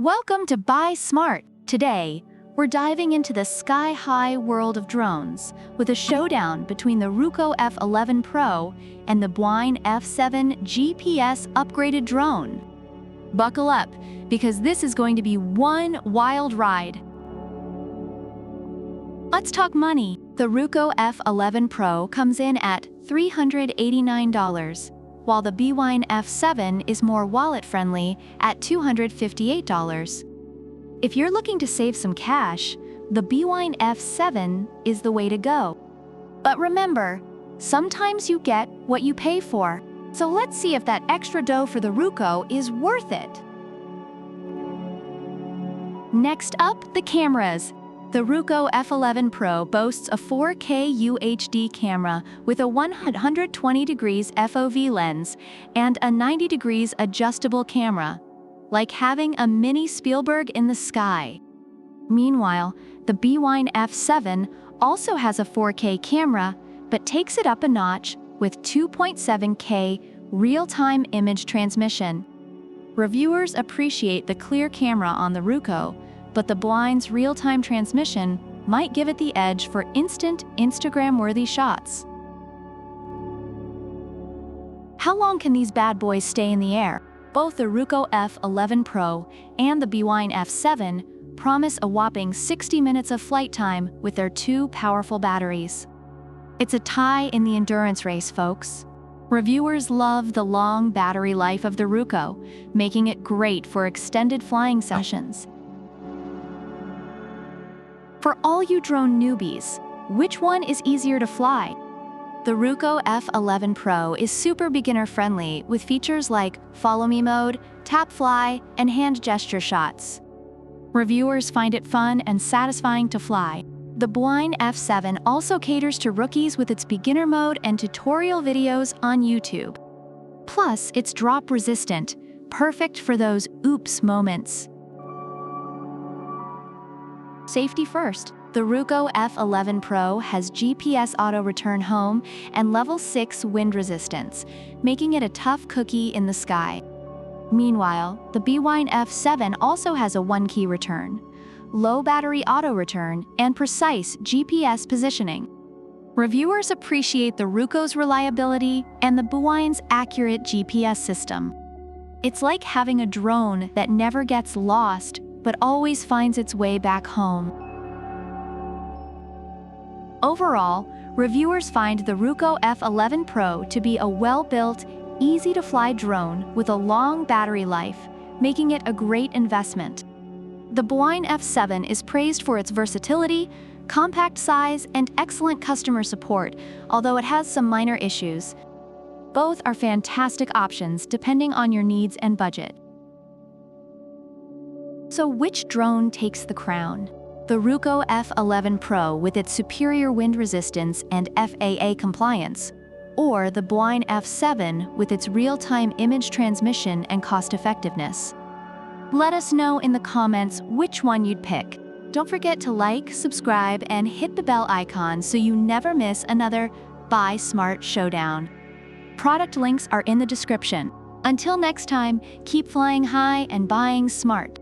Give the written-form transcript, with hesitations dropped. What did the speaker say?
Welcome to Buy Smart. Today, we're diving into the sky-high world of drones with a showdown between the Ruko F11PRO and the Bwine F7 GPS upgraded drone. Buckle up, because this is going to be one wild ride. Let's talk money. The Ruko F11PRO comes in at $389, while the Bwine F7 is more wallet-friendly at $258. If you're looking to save some cash, the Bwine F7 is the way to go. But remember, sometimes you get what you pay for. So let's see if that extra dough for the Ruko is worth it. Next up, the cameras. The Ruko F11PRO boasts a 4K UHD camera with a 120 degrees FOV lens and a 90 degrees adjustable camera, like having a mini Spielberg in the sky. Meanwhile, the Bwine F7 also has a 4K camera, but takes it up a notch with 2.7K real-time image transmission. Reviewers appreciate the clear camera on the Ruko, but the Bwine's real-time transmission might give it the edge for instant, Instagram-worthy shots. How long can these bad boys stay in the air? Both the Ruko F11PRO and the Bwine F7 promise a whopping 60 minutes of flight time with their two powerful batteries. It's a tie in the endurance race, folks. Reviewers love the long battery life of the Ruko, making it great for extended flying sessions. For all you drone newbies, which one is easier to fly? The Ruko F11PRO is super beginner-friendly with features like Follow Me mode, Tap Fly, and hand gesture shots. Reviewers find it fun and satisfying to fly. The Bwine F7 also caters to rookies with its beginner mode and tutorial videos on YouTube. Plus, it's drop-resistant, perfect for those oops moments. Safety first. The Ruko F11PRO has GPS auto-return home and level 6 wind resistance, making it a tough cookie in the sky. Meanwhile, the Bwine F7 also has a 1-key return, low battery auto-return, and precise GPS positioning. Reviewers appreciate the Ruko's reliability and the Bwine's accurate GPS system. It's like having a drone that never gets lost, but always finds its way back home. Overall, reviewers find the Ruko F11PRO to be a well-built, easy-to-fly drone with a long battery life, making it a great investment. The Bwine F7 is praised for its versatility, compact size, and excellent customer support, although it has some minor issues. Both are fantastic options depending on your needs and budget. So which drone takes the crown? The Ruko F11PRO with its superior wind resistance and FAA compliance, or the Bwine F7 with its real-time image transmission and cost-effectiveness? Let us know in the comments which one you'd pick. Don't forget to like, subscribe, and hit the bell icon so you never miss another Buy Smart showdown. Product links are in the description. Until next time, keep flying high and buying smart.